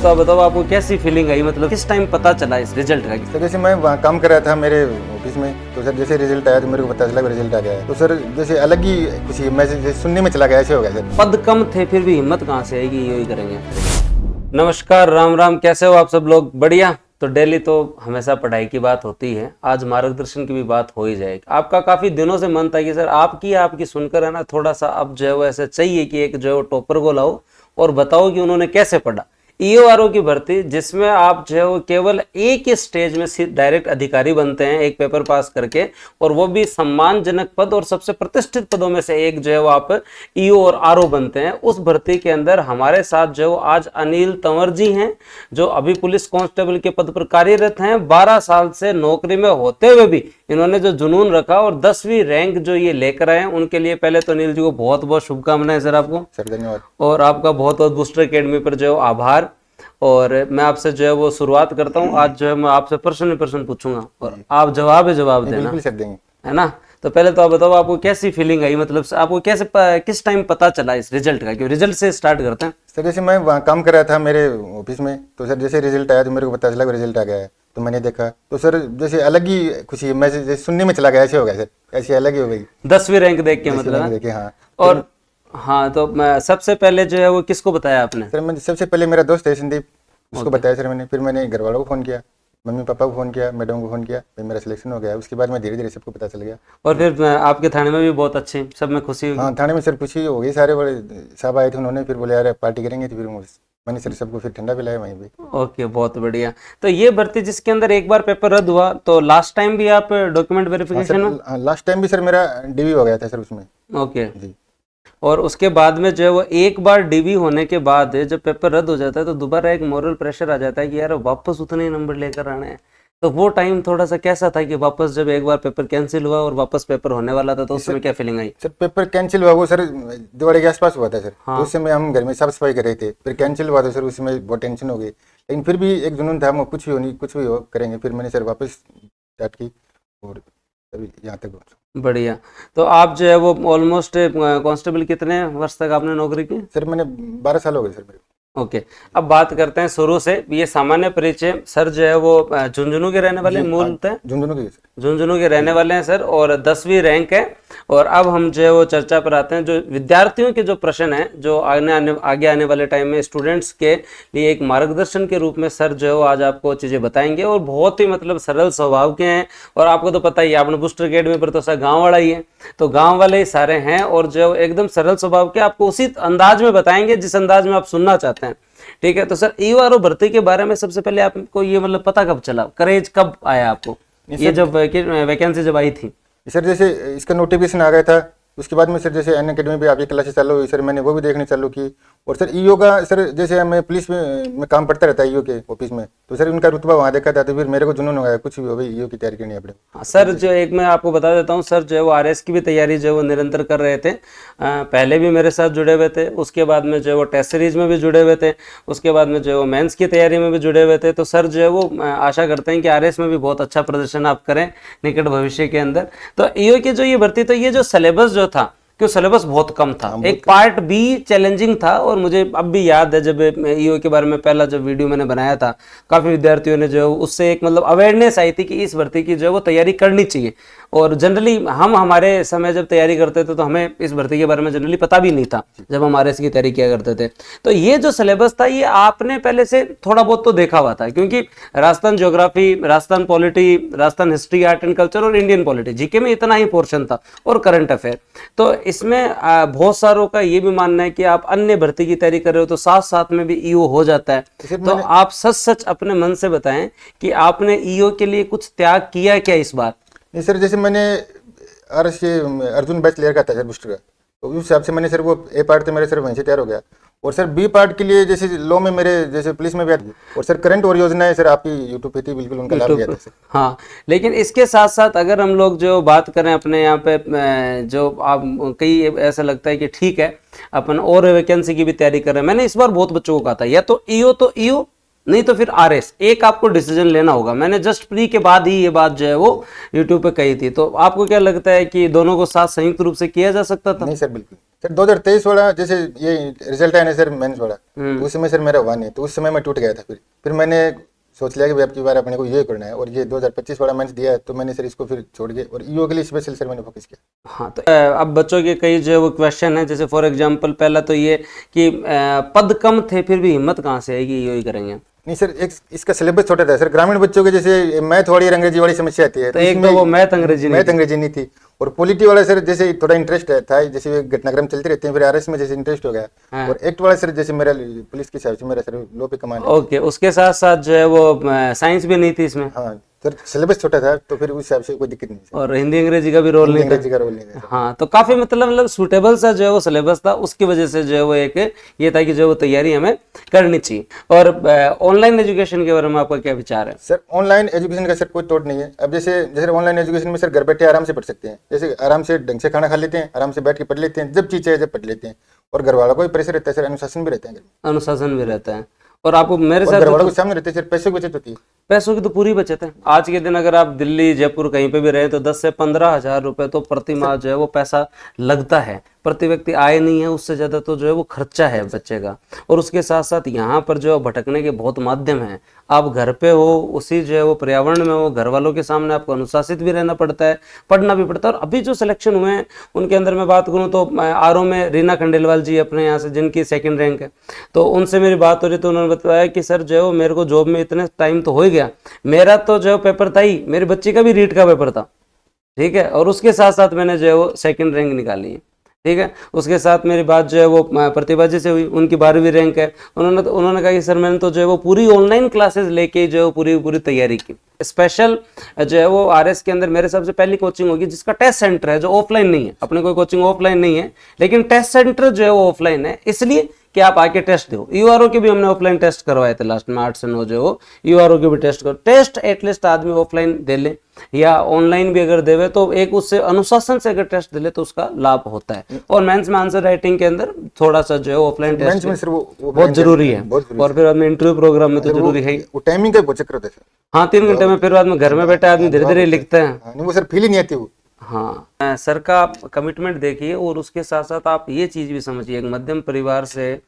तो अब बताओ आपको कैसी फीलिंग आई, मतलब किस टाइम पता चला इस रिजल्ट का? सर जैसे मैं वहाँ काम कर रहा था मेरे ऑफिस में, तो सर जैसे रिजल्ट आया तो मेरे को पता चला रिजल्ट आ गया है। तो सर जैसे अलग ही खुशी, मैं जैसे सुनने में चला गया, ऐसे हो गया सर। पद कम थे फिर भी हिम्मत कहाँ से आएगी, यही करेंगे। नमस्कार, राम राम, कैसे हो आप सब लोग? बढ़िया। तो डेली तो हमेशा पढ़ाई की बात होती है, आज मार्गदर्शन की भी बात हो ही जाएगी। आपका काफी दिनों से मन था कि सर आपकी सुनकर है ना, थोड़ा सा अब जो है वो ऐसे चाहिए कि एक जो है टॉपर को लाओ और बताओ कि उन्होंने कैसे पढ़ा। ईओआरओ की भर्ती जिसमें आप जो है वो केवल एक ही स्टेज में डायरेक्ट अधिकारी बनते हैं एक पेपर पास करके, और वो भी सम्मानजनक पद और सबसे प्रतिष्ठित पदों में से एक जो है वो आप ईओ और आरओ बनते हैं। उस भर्ती के अंदर हमारे साथ जो आज अनिल तंवर जी हैं, जो अभी पुलिस कांस्टेबल के पद पर कार्यरत हैं। 12 साल से नौकरी में होते हुए भी इन्होंने जो जुनून रखा और 10वीं रैंक जो ये लेकर आए, उनके लिए पहले तो अनिल जी को बहुत बहुत शुभकामनाएं सर आपको। सर धन्यवाद। और आपका बहुत बहुत बूस्टर एकेडमी पर जो आभार। और मैं आपसे जो है वो शुरुआत करता हूँ। आज जो है मैं आपसे प्रश्न पूछूंगा और आप जवाब देना, बिल्कुल सर देंगे, है ना? तो पहले तो आप बताओ आपको कैसी फीलिंग आई, मतलब आपको किस टाइम पता चला इस रिजल्ट का? क्यों रिजल्ट से स्टार्ट करते हैं। सर जैसे मैं वहाँ काम कर रहा था मेरे ऑफिस में, तो सर जैसे रिजल्ट आया तो मेरे को पता चला रिजल्ट आ गया है। तो मैंने देखा तो सर जैसे अलग ही खुशी, मैं जैसे सुनने में चला गया, ऐसे हो गया सर, ऐसे अलग ही हो गई 10वीं रैंक देख के, मतलब देखिए। हाँ। और हाँ, तो मैं सबसे पहले जो है वो किसको बताया आपने? सर मैं सबसे पहले मेरा दोस्त है संदीप, उसको बताया सर मैंने। फिर मैंने घर वालों को फ़ोन किया, मम्मी पापा को फ़ोन किया, मैडम को फ़ोन किया, फिर मेरा सिलेक्शन हो गया। उसके बाद मैं धीरे धीरे सबको पता चल गया। और फिर आपके थाने में भी बहुत अच्छे, सब में खुशी हुई? हाँ, थाने में सर खुशी हो गई, सारे बड़े साहब आए थे, उन्होंने फिर बोले यार पार्टी करेंगे, तो फिर मैंने सर सबको फिर ठंडा पिलाया वहीं पे। ओके, बहुत बढ़िया। तो ये भर्ती जिसके अंदर एक बार पेपर रद्द हुआ, तो लास्ट टाइम भी आप डॉक्यूमेंट वेरिफिकेशन में? लास्ट टाइम भी सर मेरा डीवी हो गया था सर उसमें। ओके जी। और उसके बाद में जो है वो एक बार डीवी होने के बाद जब पेपर रद्द हो जाता है तो दोबारा एक मोरल प्रेशर आ जाता है कि यार वापस उतने ही नंबर लेकर आने हैं। तो वो टाइम थोड़ा सा कैसा था कि वापस जब एक बार पेपर कैंसिल हुआ और वापस पेपर होने वाला था, तो उस समय क्या फीलिंग आई? सर पेपर कैंसिल हुआ वो सर दिवाली के आसपास हुआ था सर। हाँ। तो उस समय हम घर में साफ सफाई कर रहे थे, फिर कैंसिल हुआ था सर, उसमें बहुत टेंशन हो गई। लेकिन फिर भी एक जुनून था, हम कुछ भी हो नहीं, कुछ भी हो करेंगे। फिर मैंने सर वापस स्टार्ट की और अभी यहाँ तक पहुँचा। बढ़िया। तो आप जो है वो ऑलमोस्ट कांस्टेबल कितने वर्ष तक आपने नौकरी की? सर मैंने 12 साल हो गए सर मेरे। ओके, अब बात करते हैं शुरू से। ये सामान्य परिचय। सर जो है वो झुंझुनू के रहने वाले, मूलतः झुंझुनू के रहने वाले हैं सर, और 10वीं रैंक है। और अब हम जो है वो चर्चा पर आते हैं। जो विद्यार्थियों के जो प्रश्न हैं, जो आगे आने वाले टाइम में स्टूडेंट्स के लिए एक मार्गदर्शन के रूप में सर जो है वो आज आपको चीज़ें बताएंगे, और बहुत ही मतलब सरल स्वभाव के हैं। और आपको तो पता ही है, आपने बूस्टर अकेडमी पर तो सर गाँव वाला ही है, तो गाँव वाले ही सारे हैं, और जो एकदम सरल स्वभाव के आपको उसी अंदाज में बताएंगे जिस अंदाज में आप सुनना चाहते हैं। ठीक है, तो सर ईओआरओ भर्ती के बारे में सबसे पहले आपको ये मतलब पता कब चला, करेज कब आया आपको, ये जब वैकेंसी जब आई थी? सर जैसे इसका नोटिफिकेशन आ गया था, उसके बाद में सर जैसे अनअकैडमी पे आपकी क्लासेस चालू हुई सर, मैंने वो भी देखने चालू की। और सर ईओ का सर जैसे मैं पुलिस में काम पड़ता रहता है ईओ के ऑफिस में, तो सर उनका रुतबा वहाँ देखा था, तो फिर मेरे को जुनून हो गया कुछ भी हो भाई ईओ की तैयारी करनी है अपने। हाँ सर, जो एक मैं आपको बता देता हूँ, सर जो है वो आरएस की भी तैयारी जो है वो निरंतर कर रहे थे। पहले भी मेरे साथ जुड़े हुए थे, उसके बाद में जो है वो टेस्ट सीरीज में भी जुड़े हुए थे, उसके बाद में जो है वो मेंस की तैयारी में भी जुड़े हुए थे। तो सर जो है वो आशा करते हैं कि आरएस में भी बहुत अच्छा प्रदर्शन आप करें निकट भविष्य के अंदर। तो ईओ की जो ये भर्ती, तो ये जो सिलेबस जो था, क्यों सिलेबस बहुत कम था, एक पार्ट बी चैलेंजिंग था। और मुझे अब भी याद है जब ईओ के बारे में पहला जब वीडियो मैंने बनाया था, काफ़ी विद्यार्थियों ने जो है उससे एक मतलब अवेयरनेस आई थी कि इस भर्ती की जो है वो तैयारी करनी चाहिए। और जनरली हम हमारे समय जब तैयारी करते थे तो हमें इस भर्ती के बारे में जनरली पता भी नहीं था जब हम आरएस की तैयारी किया करते थे। तो ये जो सिलेबस था ये आपने पहले से थोड़ा बहुत तो देखा हुआ था, क्योंकि Rajasthan geography, Rajasthan polity, Rajasthan history, art and culture और इंडियन पॉलिटी, जीके में इतना ही पोर्शन था, और करंट अफेयर। तो इसमें बहुत सारों का ये भी मानना है कि आप अन्य भर्ती की तैयारी कर रहे हो तो साथ साथ में भी ईओ हो जाता है। तो आप सच अपने मन से बताएं कि आपने ईओ के लिए कुछ त्याग किया क्या इस बार? नहीं सर, जैसे मैंने अर्जुन बैच क्लियर का था सर बूस्टर का, तो उस हिसाब से मैंने सर वो ए पार्ट तो मेरे सर वहीं से तैयार हो गया। और सर बी पार्ट के लिए जैसे लॉ में मेरे जैसे पुलिस में भी आती, और सर करंट और योजनाएं सर आपकी यूट्यूब पे थी, बिल्कुल उनका लाभ लिया था सर। हाँ, लेकिन इसके साथ साथ अगर हम लोग जो बात करें अपने यहाँ पे, जो आप कई ऐसा लगता है कि ठीक है अपन और वैकेंसी की भी तैयारी कर रहे हैं। मैंने इस बार बहुत बच्चों को कहा था या तो ईओ नहीं तो फिर आरएस, एक आपको डिसीजन लेना होगा। मैंने जस्ट प्री के बाद ही ये बात जो है वो यूट्यूब पे कही थी, तो आपको क्या लगता है कि दोनों को साथ संयुक्त रूप से किया जा सकता था? नहीं सर, बिल्कुल सर। 2023 वाला जैसे ये रिजल्ट आया ना सर, मेंस वाला, तो उस समय सर मेरा हुआ नहीं, तो उस समय मैं टूट गया था। फिर मैंने सोच लिया कि भाई अब की बार अपने को ये करना है, और ये 2025 वाला मेंस दिया है, तो मैंने सर इसको फिर छोड़ के और ईओ के लिए स्पेशल सर मैंने फोकस किया। हाँ, तो अब बच्चों के कई जो है वो क्वेश्चन है, जैसे फॉर एग्जांपल पहला तो ये कि पद कम थे फिर भी हिम्मत कहाँ से आएगी, ईओ ही करेंगे? नहीं सर, एक इसका सिलेबस छोटा था सर। ग्रामीण बच्चों के जैसे मैथ वाली और अंग्रेजी वाली समस्या आती है, तो एक तो वो मैथ अंग्रेजी नहीं थी, और पॉलिटी वाला सर जैसे थोड़ा इंटरेस्ट था, जैसे घटनाक्रम चलते रहते हैं, फिर आरएस में जैसे इंटरेस्ट हो गया। और एक्ट वाला सर जैसे मेरा पुलिस के हिसाब से मेरा सर लो पे कमांड है। ओके, उसके साथ साथ जो है वो साइंस भी नहीं थी इसमें? हाँ सर, सिलेबस छोटा था, तो फिर उस हिसाब से कोई दिक्कत नहीं सर। और हिंदी अंग्रेजी का भी रोल नहीं था? अंग्रेजी का रोल नहीं था। हाँ, तो काफी मतलब सुटेबल सा जो है वो सिलेबस था, उसकी वजह से जो है वो एक ये था कि जो है वो तैयारी हमें करनी चाहिए। और ऑनलाइन एजुकेशन के बारे में आपका क्या विचार है? सर ऑनलाइन एजुकेशन का सर कोई तोड़ नहीं है। अब जैसे ऑनलाइन एजुकेशन में सर घर बैठे आराम से पढ़ सकते हैं, जैसे आराम से ढंग से खाना खा लेते हैं, आराम से बैठ के पढ़ लेते हैं, जब चीज चाहिए जब पढ़ लेते हैं। और घर वालों को भी प्रेशर रहता है सर, अनुशासन भी रहता है, अनुशासन भी रहता है। और आपको मेरे साथ घर वालों के सामने रहते हैं सर, पैसों की बचत होती है। पैसों की तो पूरी बचत है। आज के दिन अगर आप दिल्ली जयपुर कहीं पे भी रहे तो 10 से 15 हजार रुपए तो प्रति माह जो है वो पैसा लगता है। प्रति व्यक्ति आय नहीं है, उससे ज्यादा तो जो है वो खर्चा है बच्चे का। और उसके साथ साथ यहाँ पर जो भटकने के बहुत माध्यम हैं। आप घर पे हो, उसी जो है वो पर्यावरण में हो, घर वालों के सामने आपको अनुशासित भी रहना पड़ता है, पढ़ना भी पड़ता है। और अभी जो सिलेक्शन हुए हैं उनके अंदर मैं बात करूँ तो आरओ में रीना खंडेलवाल जी अपने यहाँ से, जिनकी 2nd रैंक है, तो उनसे मेरी बात हो रही तो उन्होंने बताया कि सर जो है वो मेरे को जॉब में इतने टाइम तो हो ही गया, मेरा तो जो पेपर था ही, मेरी बच्ची का भी रीट का पेपर था, ठीक है, और उसके साथ साथ मैंने जो है वो 2nd रैंक निकाली है, ठीक है। उसके साथ मेरी बात जो है वो प्रतिभा जी से हुई, उनकी 12वीं रैंक है। उन्होंने कहा कि सर मैंने तो जो है वो पूरी ऑनलाइन क्लासेस लेके जो है पूरी तैयारी की। स्पेशल जो है वो आरएस के अंदर मेरे हिसाब से पहली कोचिंग होगी जिसका टेस्ट सेंटर है, जो ऑफलाइन नहीं है। अपने कोई कोचिंग ऑफलाइन नहीं है, लेकिन टेस्ट सेंटर जो है वो ऑफलाइन है, इसलिए कि आप आके टेस्ट दो। यूआरओ के भी हमने ऑफलाइन टेस्ट करवाए थे लास्ट में, 8 से 9 जो हो यूआरओ के भी टेस्ट करो। टेस्ट एटलीस्ट आदमी ऑफलाइन दे ले या ऑनलाइन भी अगर देवे तो एक उससे अनुशासन से अगर टेस्ट दे ले तो उसका लाभ होता है। और मेंस में आंसर राइटिंग के अंदर थोड़ा सा जो है ऑफलाइन टेस्ट बहुत जरूरी है। और फिर बाद में इंटरव्यू प्रोग्राम में तो जरूरी है। वो टाइमिंग का बहुत चक्कर होता है सर। हाँ, 3 घंटे में फिर बाद में घर में बैठा आदमी धीरे धीरे लिखता है। वो सर फील ही नहीं आती वो। हाँ, सर का कमिटमेंट देखिए और उसके साथ साथ आप ये चीज भी समझिए, एक मध्यम परिवार से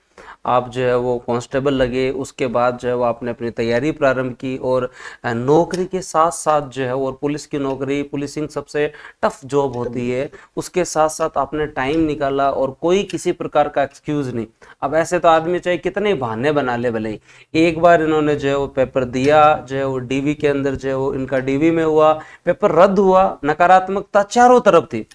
आप जो है वो कांस्टेबल लगे, उसके बाद जो है वो आपने अपनी तैयारी प्रारंभ की और नौकरी के साथ साथ जो है और पुलिस की नौकरी, पुलिसिंग सबसे टफ जॉब होती है, उसके साथ साथ आपने टाइम निकाला और कोई किसी प्रकार का एक्सक्यूज नहीं। अब ऐसे तो आदमी चाहे कितने बहाने बना ले, भले ही एक बार इन्होंने जो है वो पेपर दिया, जो है वो डीवी के अंदर जो है वो इनका डीवी में हुआ, पेपर रद्द हुआ, नकारात्मकता चारों तरफ थी।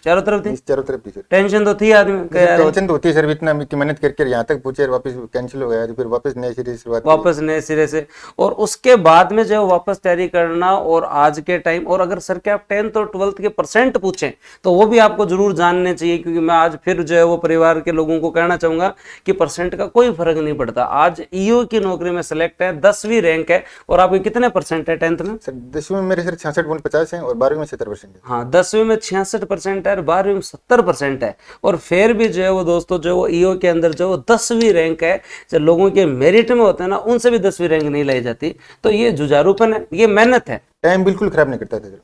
टेंशन तो थी आदमी, टेंशन तो होती है सर, इतना मेहनत करके यहाँ तक पूछे, वापस कैंसिल हो गया तो फिर वापस नए सिरे से और उसके बाद में जो वापस तैयारी करना। और आज के टाइम, और अगर सर के आप 10th और 12th के परसेंट पूछें तो वो भी आपको जरूर जानने चाहिए, क्योंकि मैं आज फिर जो है वो परिवार के लोगों को कहना चाहूंगा कि परसेंट का कोई फर्क नहीं पड़ता। आज ईओ की नौकरी में सिलेक्ट है, 10वीं रैंक है, और आपके कितने परसेंट है 10th में? सर 10वीं में मेरे सर 66.50 है और 12वीं में 70% है। हाँ, 10वीं में 66% है और 12वीं में 70% है। और फिर भी जो है वो दोस्तों जो वो ईओ के अंदर जो 10वीं रैंक है, जो लोगों के मेरिट में होते हैं ना, उनसे भी 10वीं रैंक नहीं लाई जाती। तो ये जुझारूपन है, ये मेहनत है। टाइम बिल्कुल खराब नहीं करता था सर।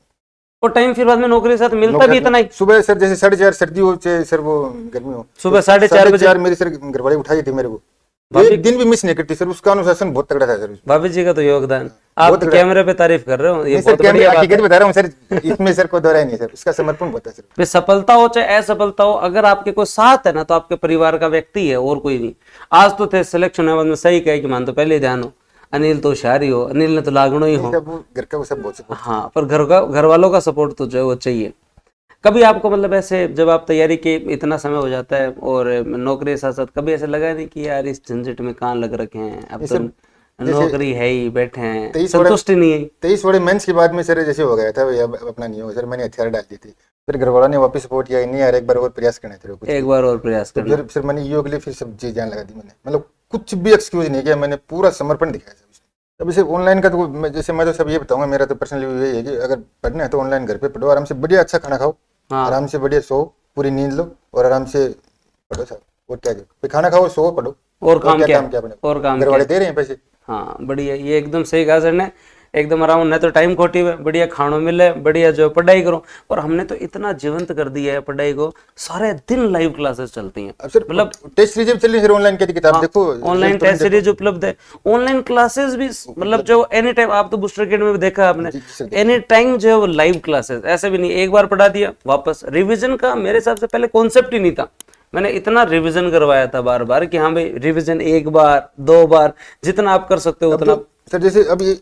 और टाइम फिर बाद में नौकरी के साथ मिलता भी इतना ही। सुबह सर जैसे 4:30 सर्दी हो चाहे सर वो गर्मी हो, सुबह 4:30 बजे मेरी सर घरवाली उठाई थी मेरे को, एक दिन भी मिस नहीं करती सर। उसका अनुशासन बहुत तगड़ा था सर। भाभी जी का तो योगदान, आप कैमरे पे तारीफ कर रहे हो, ये बहुत बढ़िया बात है। बता रहा हूं सर, इसमें सर को दोहराई नहीं सर, उसका समर्पण होता है सर। सफलता हो चाहे असफलता हो, अगर आपके कोई साथ है ना तो आपके परिवार का व्यक्ति है और कोई नहीं। आज तो थे सिलेक्शन है, में सही कहे कि मान तो पहले ध्यान हो, अनिल तो होशियारी हो, अनिल ने तो लागणो ही हो, घर का वो सब बहुत सपोर्ट। हाँ, पर घर वालों का सपोर्ट तो जो है वो चाहिए। कभी आपको मतलब ऐसे जब आप तैयारी के इतना समय हो जाता है और नौकरी के साथ साथ कभी ऐसे लगा नहीं कि यार इस झंझट में कान लग रखे हैं, अब तो नौकरी है ही, बैठे हैं, संतुष्टि नहीं है? 23 बड़े मेंस के बाद में सर जैसे हो गया था, अपना नहीं हो सर, मैंने हथियार डाल दी थी। फिर घर वालों ने वापस सपोर्ट किया, नहीं यार एक बार और प्रयास करना थे, एक बार और प्रयास करना। फिर सर मैंने ईओ के लिए फिर सब चीज जान लगा दी मैंने, मतलब कुछ भी एक्सक्यूज नहीं किया, मैंने पूरा समर्पण दिखाया सर। अभी सिर्फ ऑनलाइन का तो जैसे मैं तो सब ये बताऊंगा, मेरा तो पर्सनली यही है कि अगर पढ़ना है तो ऑनलाइन घर पे पढ़ो, आराम से बढ़िया अच्छा खाना खाओ, आराम से बढ़िया सो, पूरी नींद लो और आराम से पढ़ो सर। और क्या, खाना खाओ, सो, पढ़ो, और काम क्या और काम घर वाले दे रहे हैं पैसे, हाँ बढ़िया, ये एकदम सही कहा सर ने, एकदम आराम, न तो टाइम खोटी हुए, बढ़िया खानों मिले, बढ़िया जो पढ़ाई करो। और हमने तो इतना जीवंत कर दिया है पढ़ाई को, सारे दिन लाइव क्लासेस चलती हैं। अब सर मतलब टेस्ट सीरीज चल रही है सर, ऑनलाइन की किताब देखो, ऑनलाइन टेस्ट सीरीज उपलब्ध है, ऑनलाइन क्लासेस भी, मतलब जो एनी टाइम, आप तो बूस्टर किट में भी देखा आपने, एनी टाइम जो है वो लाइव क्लासेस, ऐसे भी नहीं एक बार पढ़ा दिया वापस। रिवीजन का मेरे हिसाब से पहले कॉन्सेप्ट ही नहीं था, मैंने इतना रिवीजन करवाया था बार बार कि हाँ भाई रिवीजन 1 बार 2 बार जितना आप कर सकते हो उतना। सर जैसे अभी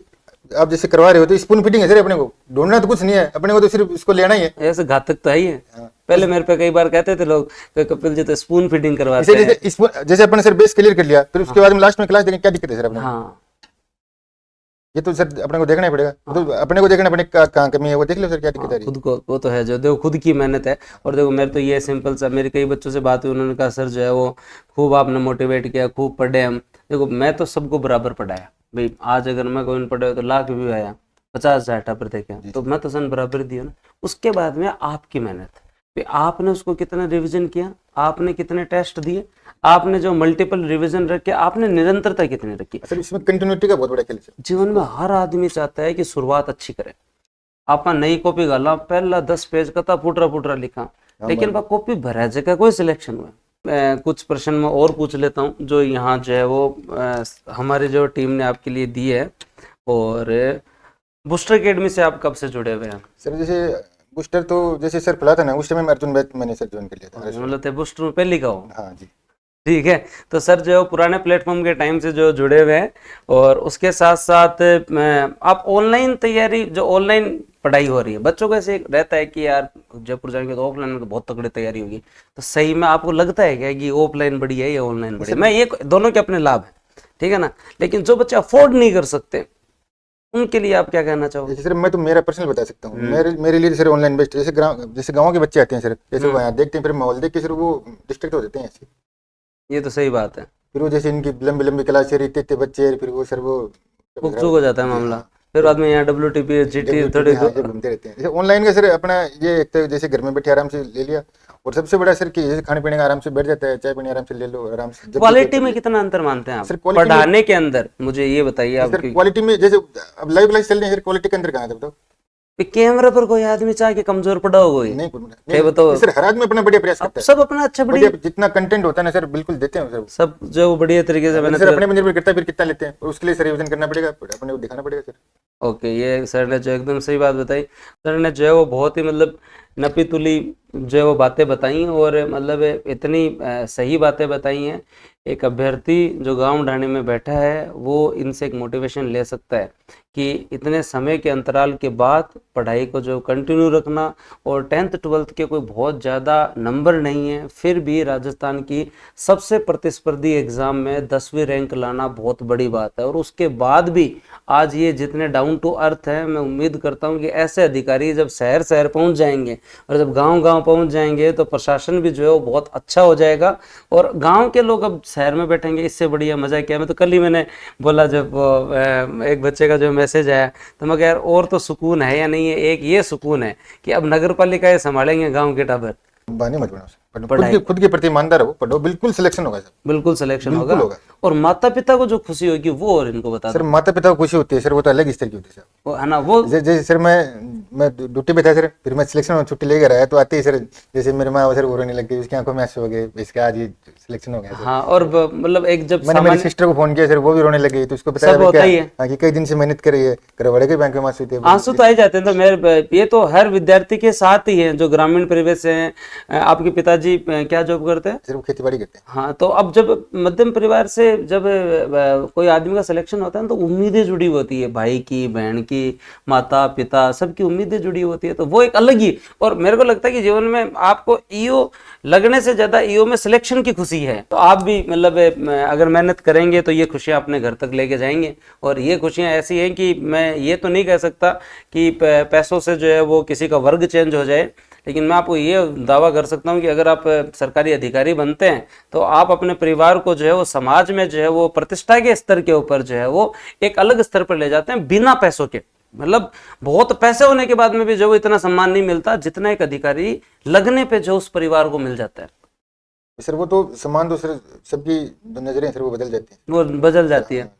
आप जैसे करवा रहे हो तो स्पून फीडिंग है सर, अपने को ढूंढना तो कुछ नहीं है, अपने को तो सिर्फ इसको लेना ही है। ऐसे घातक तो है ही है। पहले मेरे पे कई बार कहते थे लोग कि कपिल जी तो स्पून फीडिंग करवाते हैं। जैसे अपने सर बेस क्लियर कर लिया, फिर उसके बाद में लास्ट में क्लास देंगे, क्या दिक्कत है सर अपने? हाँ ये तो सर अपने को देखना ही पड़ेगा, तो अपने को देखना अपने कहाँ कमी है वो देख लो सर, क्या दिक्कत आ रही है। खुद को, वो तो है जो, देखो खुद की मेहनत है। और देखो मेरे तो ये सिंपल सा, मेरे कई बच्चों से बात हुई, उन्होंने कहा सर जो है वो खूब आपने मोटिवेट किया, खूब पढ़े हम। देखो मैं तो सबको बराबर पढ़ाया भाई, आज अगर मैं कोई पढ़े तो लाख व्यू आया, 50,000 टापर देखे तो मैं तो सन बराबर दिया ना। उसके बाद में आपकी मेहनत, फिर आपने उसको कितना रिवीजन किया, आपने कितने टेस्ट दिए, आपने जो मल्टीपल रिवीजन रखे, आपने निरंतरता कितनी रखी। सर इसमें कंटिन्यूटी का बहुत बड़ा खेल है। जीवन में हर आदमी चाहता है कि शुरुआत अच्छी करे। आप नई कॉपी गाला, पहला 10 पेज कथा फुटरा लिखा, लेकिन वह कॉपी भरा जगह कोई सिलेक्शन हुआ। कुछ प्रश्न मैं और पूछ लेता हूँ जो यहाँ जो है वो हमारी जो टीम ने आपके लिए दी है। और बूस्टर अकेडमी से आप कब से जुड़े हुए हैं? सर जैसे बूस्टर तो जैसे सर खुला था ना, उस समय में अर्जुन बैच मैंने सर ज्वाइन कर लिया था। मतलब थे बूस्टर में पहली का हो? हाँ जी। ठीक है, तो सर जो पुराने प्लेटफॉर्म के टाइम से जो जुड़े हुए हैं, और उसके साथ साथ आप ऑनलाइन तैयारी, जो ऑनलाइन पढ़ाई हो रही है बच्चों को, ऐसे रहता है कि यार जयपुर जाएंगे तो ऑफलाइन में तो बहुत तगड़ी तैयारी होगी, तो सही में आपको लगता है क्या कि ऑफलाइन बढ़िया है या ऑनलाइन बढ़िया? मैं ये दोनों के अपने लाभ है, ठीक है ना, लेकिन जो बच्चे अफोर्ड नहीं कर सकते उनके लिए आप क्या कहना चाहोगे? जैसे सर मैं तो मेरा पर्सनल बता सकता हूँ, मेरे लिए सर ऑनलाइन बेस्ट। जैसे गाँव के बच्चे आते हैं सर, जैसे वो यहाँ देखते हैं, फिर माहौल देख के सर वो डिस्ट्रैक्ट हो जाते हैं ऐसे। ये तो सही बात है। फिर वो जैसे इनकी लंबी लंबी क्लास इतने बच्चे, फिर वो सर वो उकचुक हो जाता है मामला, फिर बाद में यहाँ WTP GT थोड़ी घूमते रहते हैं। जैसे ऑनलाइन का सर अपना ये एक तो जैसे घर में बैठे आराम से ले लिया, और सबसे बड़ा सर कि जैसे खाने पीने का आराम से बैठ जाता है, चाय पानी आराम से ले लो आराम से। क्वालिटी में कितना अंतर मानते हैं आप पढ़ाने के अंदर? मुझे ये बताइए आपकी क्वालिटी में। जैसे अब लाइव क्लास चल रही है सर, क्वालिटी के अंदर कहाँ है बताओ? कैमरा पर कोई आदमी चाह के कमजोर पड़ा होगा? नहीं बताओ सर, हर आदमी अपना बढ़िया प्रयास करता है, सब अपना अच्छा बढ़िया, जितना कंटेंट होता है ना सर बिल्कुल देते हैं सर, सब जो बढ़िया तरीके से सर अपने पे निर्भर करता है फिर कितना लेते हैं, और उसके लिए सर रिवीजन करना पड़ेगा, अपने को दिखाना पड़ेगा सर। ओके, ये सर ने जो एकदम सही बात बताई, सर ने जो है वो बहुत ही मतलब नपी तुली जो है वो बातें बताई, और मतलब इतनी सही बातें बताई हैं। एक अभ्यर्थी जो गांव ढाणी में बैठा है वो इनसे एक मोटिवेशन ले सकता है कि इतने समय के अंतराल के बाद पढ़ाई को जो कंटिन्यू रखना, और 10th 12th के कोई बहुत ज़्यादा नंबर नहीं है, फिर भी राजस्थान की सबसे प्रतिस्पर्धी एग्ज़ाम में 10वीं रैंक लाना बहुत बड़ी बात है। और उसके बाद भी आज ये जितने डाउन टू अर्थ है, मैं उम्मीद करता हूँ कि ऐसे अधिकारी जब शहर शहर पहुँच जाएंगे और जब गाँव गाँव पहुँच जाएंगे तो प्रशासन भी जो है वो बहुत अच्छा हो जाएगा, और गाँव के लोग अब शहर में बैठेंगे। इससे बढ़िया मजा क्या है? मैं तो कल ही मैंने बोला, जब एक बच्चे का जो मैसेज आया तो मैं कह यार और तो सुकून है या नहीं है? एक ये सुकून है कि अब नगर पालिकाएं संभालेंगे गांव के टाबर। बानी मत बनाओ, खुद के प्रति ईमानदार हो, पढ़ो, बिल्कुल सिलेक्शन होगा सर, बिल्कुल सिलेक्शन होगा। और माता पिता को जो खुशी होगी वो और इनको बता सर, माता पिता को खुशी होती है सर, वो तो अलग स्तर की होती है सर, वो है ना। वो जैसे सर मैं ड्यूटी पे था सर, फिर मैं सिलेक्शन में छुट्टी लेकर आया तो आते ही सर जैसे मेरे माँ सर वो रोने लग गई, उसकी आंखों में आंसू हो गए, इसका आज ये सिलेक्शन हो गया। हाँ, और मतलब एक जब मैंने मेरी सिस्टर को फोन किया सर, वो भी रोने लगी, तो उसको बताया कि कई दिन से मेहनत कर रही है, करवाड़े के बैंक में आंसू तो आ ही जाते हैं। तो मेरे ये तो हर विद्यार्थी के साथ ही है जो ग्रामीण परिवेश से हैं। आपके पिताजी क्या जॉब करते हैं? सर वो खेती बाड़ी करते हैं। हाँ, तो अब जब मध्यम परिवार से जब कोई आदमी का सिलेक्शन होता है तो उम्मीदें जुड़ी होती है, भाई की, बहन की, माता पिता सबकी उम्मीदें जुड़ी होती है, तो वो एक अलग ही। और मेरे को लगता है कि जीवन में आपको ईओ लगने से ज्यादा ईओ में सिलेक्शन की खुशी है। तो आप भी मतलब अगर मेहनत करेंगे तो ये खुशियां अपने घर तक लेके जाएंगे। और ये खुशियां ऐसी हैं कि मैं ये तो नहीं कह सकता कि पैसों से जो है वो किसी का वर्ग चेंज हो जाए, लेकिन मैं आपको ये दावा कर सकता हूं कि अगर आप सरकारी अधिकारी बनते हैं तो आप अपने परिवार को जो है वो समाज में जो है वो प्रतिष्ठा के स्तर के ऊपर जो है वो एक अलग स्तर पर ले जाते हैं बिना पैसों के। मतलब बहुत पैसे होने के बाद में भी जो वो इतना सम्मान नहीं मिलता जितना एक अधिकारी लगने पे जो उस परिवार को मिल जाता है। सर वो तो सम्मान तो सर सबकी नजरें सर वो बदल जाती है, वो बदल जाती है।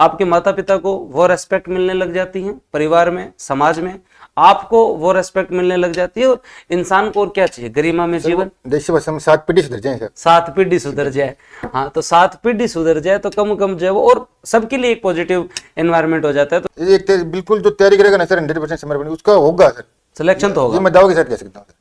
आपके माता पिता को वो रेस्पेक्ट मिलने लग जाती है, परिवार में, समाज में आपको वो रेस्पेक्ट मिलने लग जाती है। और इंसान को और क्या चाहिए, गरिमा में जीवन। देखिए बस हम 7 पीढ़ी सुधर जाए सर, 7 पीढ़ी सुधर जाए। हाँ, तो 7 पीढ़ी सुधर जाए तो कम कम जो है वो, और सबके लिए एक पॉजिटिव एनवायरनमेंट हो जाता है। तो एक बिल्कुल जो तैयारी करेगा ना सर 100% समर्पण उसका होगा सर, सिलेक्शन तो होगा। ये मैं दावे के साथ कह सकता हूँ सर।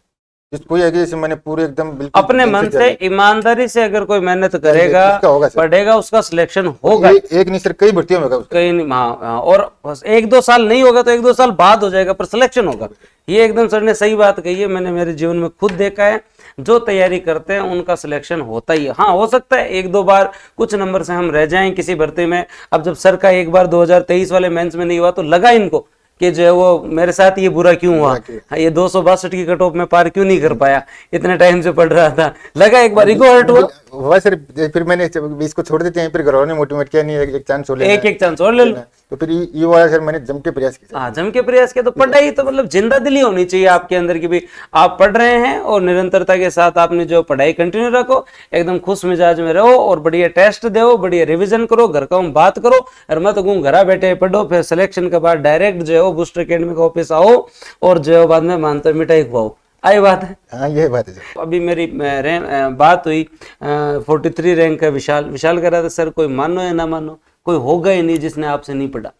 जिस कोई है कि इसे मैंने पूरे एकदम बिल्कुल अपने मन से ईमानदारी से अगर कोई मेहनत करेगा, उसका होगा सर। पढ़ेगा, उसका सिलेक्शन होगा। एक नहीं सर कई भर्तियों में होगा उसका। कहीं नहीं, हाँ, और बस 1-2 साल नहीं होगा तो 1-2 साल बाद हो जाएगा, पर सिलेक्शन होगा। ये एकदम सर ने सही बात कही है, मैंने मेरे जीवन में खुद देखा है। जो तैयारी करते हैं उनका सिलेक्शन होता ही है। हाँ, हो सकता है 1-2 बार कुछ नंबर से हम रह जाएं किसी भर्ती में। अब जब सर का एक बार 2023 वाले मेंस में नहीं हुआ तो लगा इनको कि जो है वो मेरे साथ ये बुरा क्यों हुआ, ये 262 की कट ऑफ में पार क्यों नहीं कर पाया, इतने टाइम से पढ़ रहा था। लगा एक बार ईगो हर्ट हुआ सर। फिर मैंने इसको छोड़ देते हैं, फिर घर वालों ने मोटिवेट किया, नहीं एक चांस और ले, एक चांस और ले लो। तो फिर ये वाला सर मैंने जम के प्रयास किया। हाँ, जम के प्रयास किया। तो पढ़ाई तो मतलब जिंदा दिली होनी चाहिए आपके अंदर की भी आप पढ़ रहे हैं, और निरंतरता के साथ आपने जो पढ़ाई कंटिन्यू रखो, एकदम खुश मिजाज में रहो, और बढ़िया टेस्ट दो, बढ़िया रिवीजन करो, घर का बात करो, और मत घूम घरा बैठे पढ़ो। फिर सिलेक्शन के बाद डायरेक्ट जो है बूस्टर अकेडमी का ऑफिस आओ, और जो है बाद में मानते मिठाई खुआओ। आई बात है। हाँ, ये बात है सर। अभी मेरी बात हुई 43 रैंक का विशाल कह रहा था सर कोई मानो या ना मानो, कोई होगा ही नहीं जिसने आपसे नहीं पढ़ा।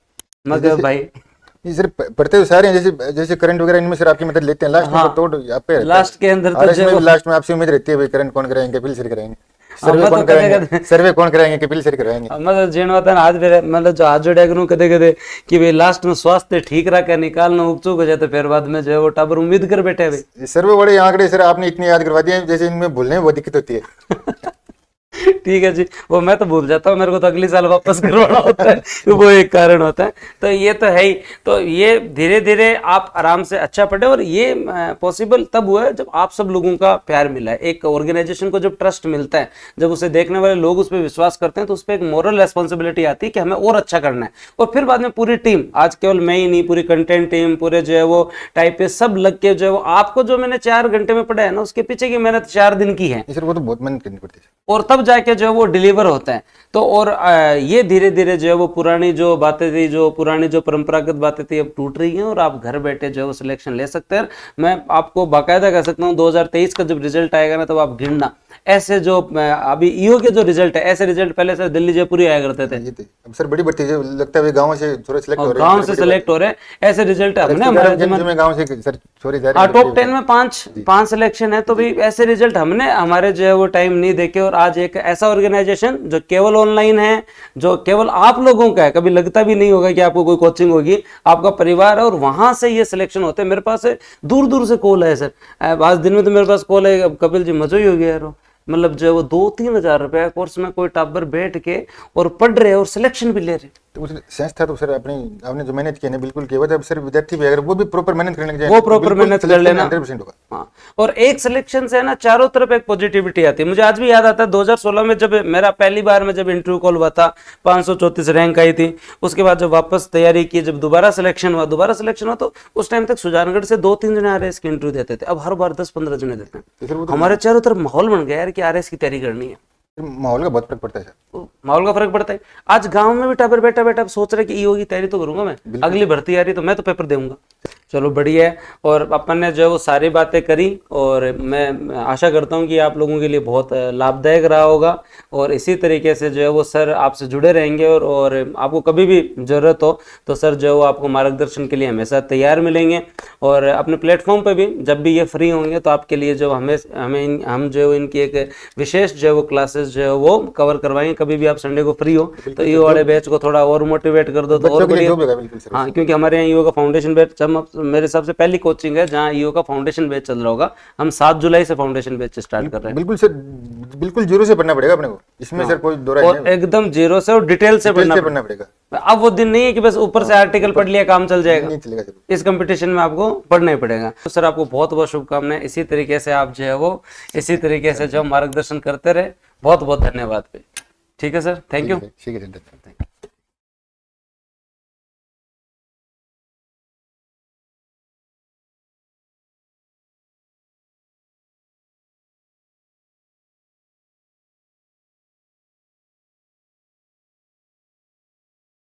मगर भाई ये सर पढ़ते हुए सारे हैं, जैसे करंट वगैरह इनमें सर आपकी मदद लेते हैं। लास्ट में तो आप पे लास्ट के अंदर तो लास्ट में आपसे उम्मीद रहती है भाई करंट कौन कराएंगे, कपिल सर कराएंगे, सर्वे कौन कराएंगे, कपिल सर कराएंगे। मतलब जीण होता है हाथ मतलब जो हाथ जोड़े करूँ कदे कदे कि भाई लास्ट में स्वास्थ्य ठीक रखा निकालना उगचुक हो जाए, तो फिर बाद में जो है वो टाबर उम्मीद कर बैठे भाई। सर्वे बड़े आंकड़े सर आपने इतनी याद करवा दिए, जैसे इनमें भूलने में बहुत दिक्कत होती है। ठीक है जी, वो मैं तो भूल जाता हूँ, मेरे को तो अगले साल वापस करवाना होता है, वो एक कारण होता है। तो ये तो है ही। तो ये धीरे धीरे आप आराम से अच्छा पढ़े, और ये पॉसिबल तब हुआ है जब आप सब लोगों का प्यार मिला है। एक ऑर्गेनाइजेशन को जब ट्रस्ट मिलता है, जब उसे देखने वाले लोग उस पर विश्वास करते हैं, तो उस पर एक मोरल रेस्पॉन्सिबिलिटी आती है कि हमें और अच्छा करना है। और फिर बाद में पूरी टीम, आज केवल मैं ही नहीं, पूरी कंटेंट टीम, पूरे जो है वो टाइपिस्ट सब लग के जो है वो आपको जो मैंने 4 घंटे में पढ़ा है ना, उसके पीछे की मेहनत 4 दिन की है। सर वो तो बहुत मेहनत करनी पड़ती है, और तब जाके जो है वो डिलीवर होता है। तो और ये धीरे धीरे जो है वो पुरानी जो बातें थी, जो पुरानी जो परंपरागत बातें थी, अब टूट रही हैं, और आप घर बैठे जो है वो सिलेक्शन ले सकते हैं। मैं आपको बाकायदा कह सकता हूँ 2023 का जब रिजल्ट आएगा ना, तब आप गिनना ऐसे जो अभी ईओ के जो रिजल्ट है, ऐसे रिजल्ट पहले से दिल्ली जयपुर ही आया करते थे। अब सर बड़ी बढ़ती है, लगता है गांव से थोड़े सिलेक्ट हो रहे हैं, गांव से सिलेक्ट हो रहे हैं, ऐसे रिजल्ट हमने हमारे में गांव से सर छोड़े जा रहे हैं। टॉप 10 में 5 सिलेक्शन है। तो भाई ऐसे रिजल्ट हमने हमारे जो है वो टाइम नहीं देखे। और आज एक ऐसा ऑर्गेनाइजेशन जो केवल ऑनलाइन है, जो केवल आप लोगों का है, कभी लगता भी नहीं होगा कि आपको कोई कोचिंग होगी, आपका परिवार है, और वहां से ये सिलेक्शन होते हैं। मेरे पास दूर दूर से कॉल है सर, आज दिन में तो मेरे पास कॉल है, कपिल जी मजा ही हो गया यार, मतलब जो है वो 2-3 हजार रुपया कोर्स में कोई टाबर बैठ के और पढ़ रहे और सिलेक्शन भी ले रहे। तो उस सेंस था तो सर आपने जो मेहनत की है बिल्कुल किया हुआ। सर विद्यार्थी भी अगर वो भी प्रॉपर मेहनत करने लगे, वो प्रॉपर मेहनत कर लेना 100% होगा। हाँ, और एक सिलेक्शन से ना चारों तरफ एक पॉजिटिविटी आती है। मुझे आज भी याद आता है 2016 में जब मेरा पहली बार में जब इंटरव्यू कॉल हुआ था, 534 रैंक आई थी। उसके बाद जब वापस तैयारी की, जब दोबारा सिलेक्शन हुआ तो उस टाइम तक सुजानगढ़ से 2-3 जने आरएस की इंटरव्यू देते थे, अब हर बार 10-15 जने देते हैं। हमारे चारों तरफ माहौल बन गया यार कि आरएस की तैयारी करनी है। माहौल का बहुत फर्क पड़ता है सर, माहौल का फर्क पड़ता है। आज गांव में भी टाबर बैठा बैठा सोच रहे कि ईओ की तैयारी तो करूंगा मैं, अगली भर्ती आ रही तो मैं तो पेपर दूंगा। चलो बढ़िया है। और अपन ने जो है वो सारी बातें करी, और मैं आशा करता हूं कि आप लोगों के लिए बहुत लाभदायक रहा होगा। और इसी तरीके से जो है वो सर आपसे जुड़े रहेंगे, और आपको कभी भी जरूरत हो तो सर जो है वो आपको मार्गदर्शन के लिए हमेशा तैयार मिलेंगे। और अपने प्लेटफॉर्म पे भी जब भी ये फ्री होंगे तो आपके लिए जो हम जो इनकी एक विशेष जो है वो क्लासेस जो है वो कवर करवाएंगे। कभी भी आप संडे को फ्री हो तो ईओ वाले बैच को थोड़ा और मोटिवेट कर दो तो और बढ़िया। हाँ, क्योंकि हमारे यहाँ ईओ का फाउंडेशन बैच मेरे हिसाब से पहली कोचिंग है जहाँ ईओ का फाउंडेशन बैच चल रहा होगा। हम 7 जुलाई से फाउंडेशन बैच स्टार्ट कर रहे हैं। बिल्कुल सर, बिल्कुल जीरो से पढ़ना पड़ेगा अपने को इसमें। सर कोई दो राय और एकदम जीरो से और डिटेल से पढ़ना पड़ेगा। अब वो दिन नहीं है कि बस ऊपर से आर्टिकल पढ़ लिया काम चल जाएगा, नहीं चलेगा सर। इस कंपटीशन में आपको पढ़ना ही पड़ेगा। तो सर आपको बहुत बहुत शुभकामनाएं। इसी तरीके से आप जो है वो इसी तरीके से जो मार्गदर्शन करते रहे। बहुत बहुत धन्यवाद। ठीक है सर, थैंक यू। ठीक है सर।